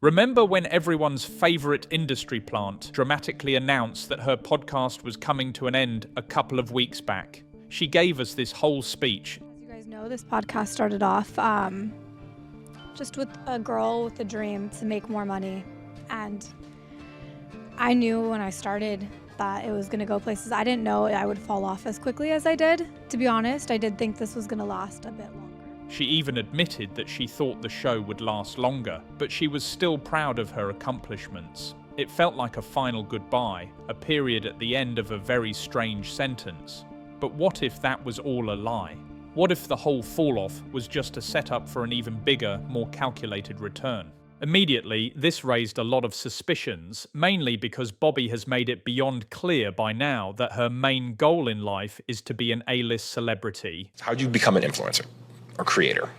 Remember when everyone's favourite industry plant dramatically announced that her podcast was coming to an end a couple of weeks back? She gave us this whole speech. As you guys know, this podcast started off just with a girl with a dream to make more money. And I knew when I started that it was going to go places. I didn't know I would fall off as quickly as I did. To be honest, I did think this was going to last a bit longer. She even admitted that she thought the show would last longer, but she was still proud of her accomplishments. It felt like a final goodbye, a period at the end of a very strange sentence. But what if that was all a lie? What if the whole fall-off was just a setup for an even bigger, more calculated return? Immediately, this raised a lot of suspicions, mainly because Bobby has made it beyond clear by now that her main goal in life is to be an A-list celebrity. How'd you become an influencer or creator?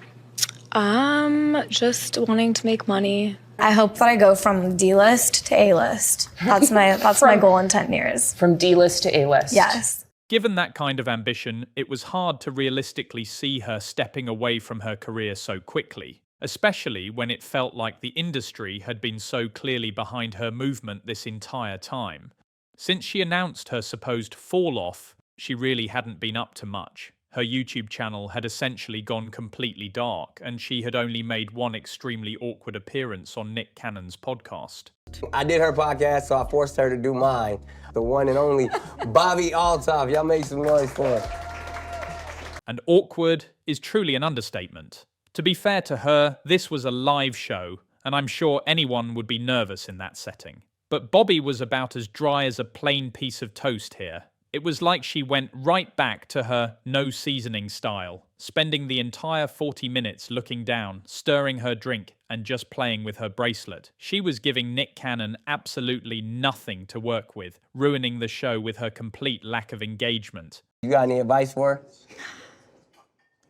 Just wanting to make money. I hope that I go from D-list to A-list. That's my goal in 10 years. From D-list to A-list? Yes. Given that kind of ambition, it was hard to realistically see her stepping away from her career so quickly, especially when it felt like the industry had been so clearly behind her movement this entire time. Since she announced her supposed fall-off, she really hadn't been up to much. Her YouTube channel had essentially gone completely dark, and she had only made one extremely awkward appearance on Nick Cannon's podcast. I did her podcast, so I forced her to do mine. The one and only Bobby Althoff. Y'all make some noise for her. And awkward is truly an understatement. To be fair to her, this was a live show, and I'm sure anyone would be nervous in that setting. But Bobby was about as dry as a plain piece of toast here. It was like she went right back to her no-seasoning style, spending the entire 40 minutes looking down, stirring her drink, and just playing with her bracelet. She was giving Nick Cannon absolutely nothing to work with, ruining the show with her complete lack of engagement. You got any advice for her?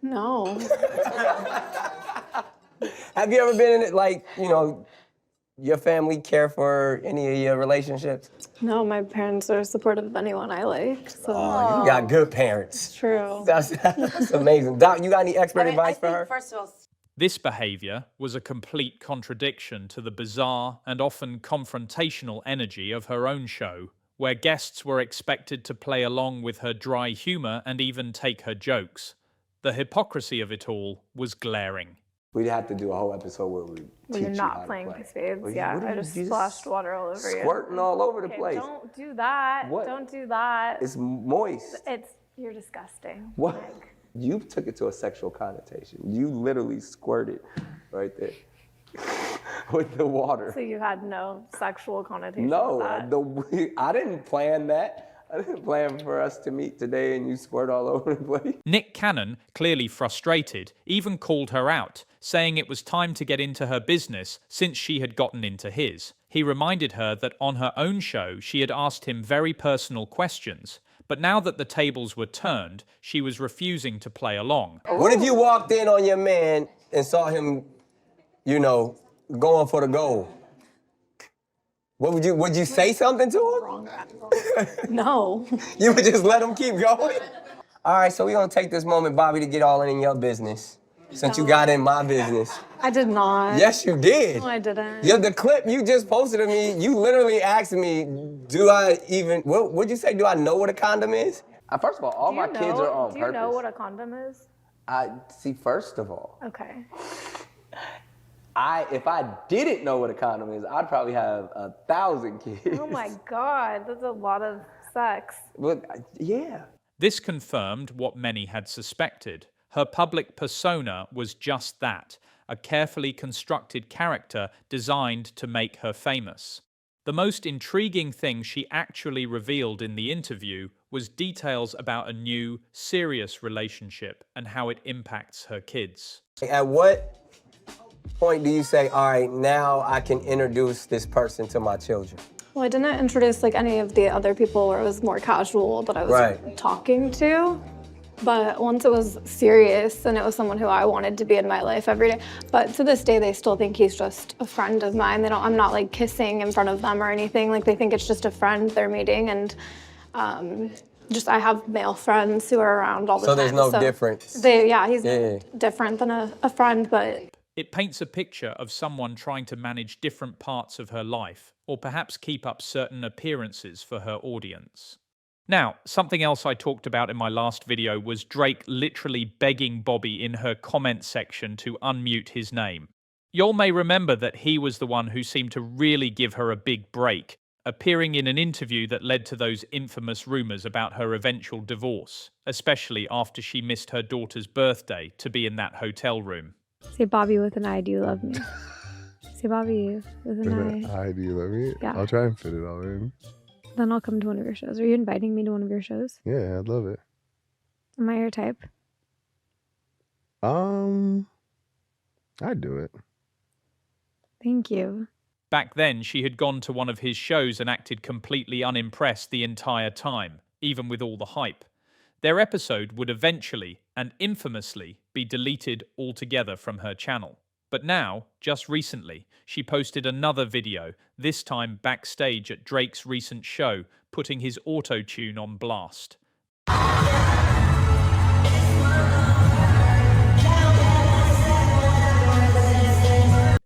No. Have you ever been in it, like, your family care for any of your relationships? No, my parents are supportive of anyone I like, so. Oh, you got good parents. It's true. That's amazing. Doc, you got any expert advice for her? First of all, This behaviour was a complete contradiction to the bizarre and often confrontational energy of her own show, where guests were expected to play along with her dry humour and even take her jokes. The hypocrisy of it all was glaring. We'd have to do a whole episode where we teach You're you not how to playing play. spades. Well, Yeah, what I do just you splashed water all over you. Squirting all over the Okay, place. don't do that. What? Don't do that. It's moist. You're disgusting. What? Like, You took it to a sexual connotation. You literally squirted right there with the water. so you had no sexual connotation No, with that. I didn't plan that. I didn't plan for us to meet today and you squirt all over the place. Nick Cannon, clearly frustrated, even called her out, saying it was time to get into her business since she had gotten into his. He reminded her that on her own show she had asked him very personal questions, but now that the tables were turned, she was refusing to play along. What if you walked in on your man and saw him, going for the goal? Would you say something to him? No. You would just let him keep going? All right, so we're gonna take this moment, Bobby, to get all in your business. Since you got in my business. I did not. Yes, you did. No, I didn't. Yeah, the clip you just posted of me, you literally asked me, what'd you say, do I know what a condom is? First of all, all my kids are on purpose. Do you know what a condom is? First of all, Okay. if I didn't know what a condom is, I'd probably have 1,000 kids. Oh my God, that's a lot of sex. But, yeah. This confirmed what many had suspected. Her public persona was just that, a carefully constructed character designed to make her famous. The most intriguing thing she actually revealed in the interview was details about a new, serious relationship and how it impacts her kids. At what point do you say, all right, now I can introduce this person to my children? Well, I didn't introduce any of the other people where it was more casual that I was talking to. But once it was serious and it was someone who I wanted to be in my life every day. But to this day, they still think he's just a friend of mine. I'm not kissing in front of them or anything. They think it's just a friend they're meeting. And I have male friends who are around all the time. So there's no difference? He's different than a friend, but It paints a picture of someone trying to manage different parts of her life, or perhaps keep up certain appearances for her audience. Now, something else I talked about in my last video was Drake literally begging Bobby in her comment section to unmute his name. Y'all may remember that he was the one who seemed to really give her a big break, appearing in an interview that led to those infamous rumors about her eventual divorce, especially after she missed her daughter's birthday to be in that hotel room. Say Bobby with an I, do you love me? Say Bobby with an I. Do you love me? Yeah. I'll try and fit it all in. Then I'll come to one of your shows. Are you inviting me to one of your shows? Yeah, I'd love it. Am I your type? I'd do it. Thank you. Back then, she had gone to one of his shows and acted completely unimpressed the entire time, even with all the hype. Their episode would eventually, and infamously, be deleted altogether from her channel. But now, just recently, she posted another video, this time backstage at Drake's recent show, putting his auto-tune on blast.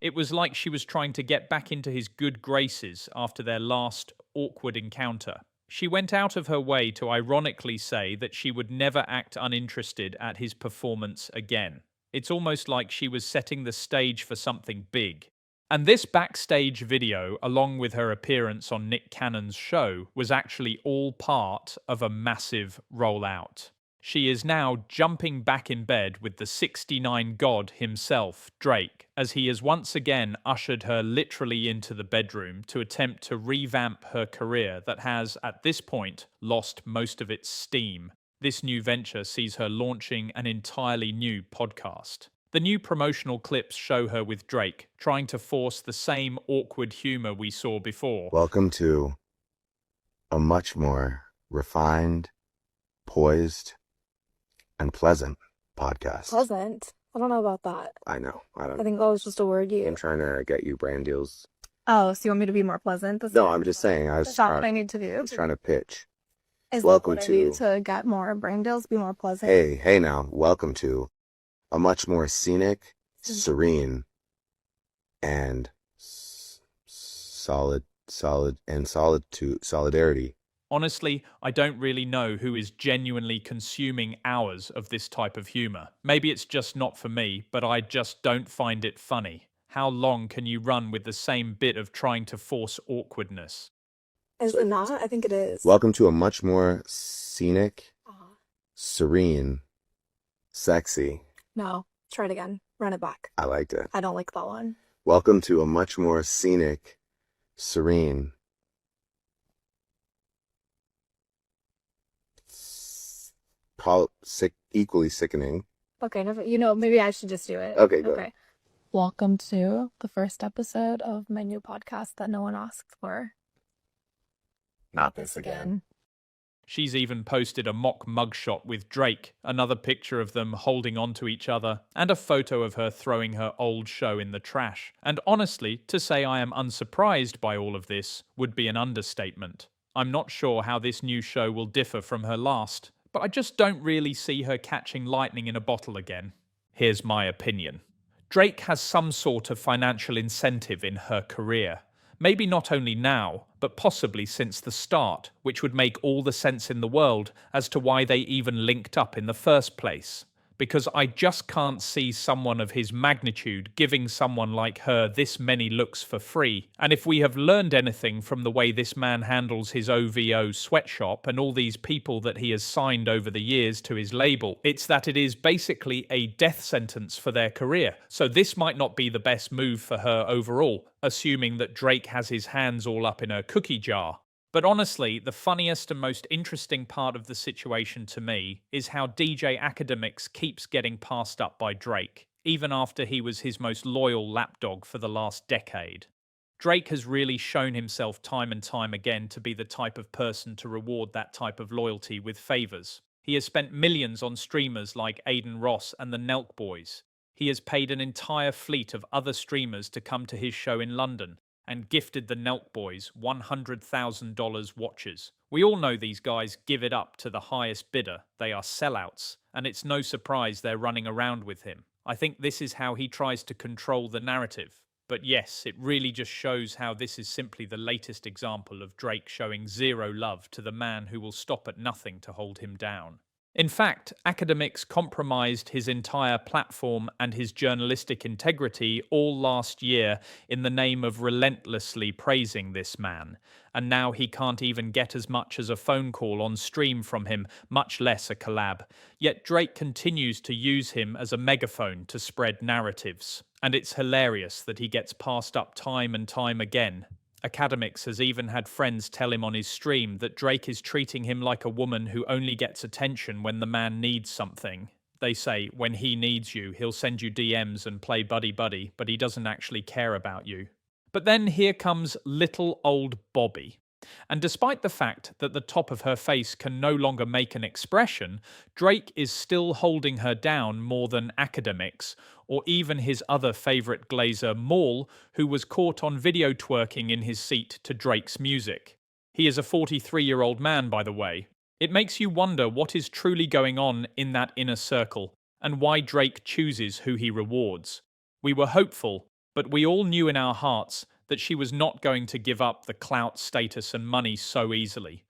It was like she was trying to get back into his good graces after their last awkward encounter. She went out of her way to ironically say that she would never act uninterested at his performance again. It's almost like she was setting the stage for something big. And this backstage video, along with her appearance on Nick Cannon's show, was actually all part of a massive rollout. She is now jumping back in bed with the 69 god himself, Drake, as he has once again ushered her literally into the bedroom to attempt to revamp her career that has, at this point, lost most of its steam. This new venture sees her launching an entirely new podcast. The new promotional clips show her with Drake, trying to force the same awkward humor we saw before. Welcome to a much more refined, poised, and pleasant podcast. Pleasant? I don't know about that. I know. I I think that was just a word I'm trying to get you brand deals. Oh, so you want me to be more pleasant? No, I'm just saying. I was That's what I need to do. trying to pitch. Is welcome that what I need to get more brand deals, be more pleasant? Hey now. Welcome to a much more scenic, serene, and solidarity. Honestly, I don't really know who is genuinely consuming hours of this type of humor. Maybe it's just not for me, but I just don't find it funny. How long can you run with the same bit of trying to force awkwardness? Is it not? I think it is. Welcome to a much more scenic, serene, sexy. No, try it again. Run it back. I liked it. I don't like that one. Welcome to a much more scenic, serene, equally sickening. Okay, maybe I should just do it. Okay, go ahead. Welcome to the first episode of my new podcast that no one asked for. Not this again. She's even posted a mock mugshot with Drake, another picture of them holding onto each other, and a photo of her throwing her old show in the trash. And honestly, to say I am unsurprised by all of this would be an understatement. I'm not sure how this new show will differ from her last, but I just don't really see her catching lightning in a bottle again. Here's my opinion. Drake has some sort of financial incentive in her career. Maybe not only now, but possibly since the start, which would make all the sense in the world as to why they even linked up in the first place. Because I just can't see someone of his magnitude giving someone like her this many looks for free. And if we have learned anything from the way this man handles his OVO sweatshop and all these people that he has signed over the years to his label, it's that it is basically a death sentence for their career. So this might not be the best move for her overall, assuming that Drake has his hands all up in her cookie jar. But honestly, the funniest and most interesting part of the situation to me is how DJ Akademiks keeps getting passed up by Drake, even after he was his most loyal lapdog for the last decade. Drake has really shown himself time and time again to be the type of person to reward that type of loyalty with favors. He has spent millions on streamers like Aiden Ross and the Nelk Boys. He has paid an entire fleet of other streamers to come to his show in London, and gifted the Nelk Boys $100,000 watches. We all know these guys give it up to the highest bidder. They are sellouts, and it's no surprise they're running around with him. I think this is how he tries to control the narrative. But yes, it really just shows how this is simply the latest example of Drake showing zero love to the man who will stop at nothing to hold him down. In fact, Akademiks compromised his entire platform and his journalistic integrity all last year in the name of relentlessly praising this man. And now he can't even get as much as a phone call on stream from him, much less a collab. Yet Drake continues to use him as a megaphone to spread narratives. And it's hilarious that he gets passed up time and time again. Akademiks has even had friends tell him on his stream that Drake is treating him like a woman who only gets attention when the man needs something. They say, when he needs you, he'll send you DMs and play buddy-buddy, but he doesn't actually care about you. But then here comes little old Bobby. And despite the fact that the top of her face can no longer make an expression, Drake is still holding her down more than Akademiks, or even his other favourite glazer, Maul, who was caught on video twerking in his seat to Drake's music. He is a 43-year-old man, by the way. It makes you wonder what is truly going on in that inner circle, and why Drake chooses who he rewards. We were hopeful, but we all knew in our hearts that she was not going to give up the clout, status and money so easily.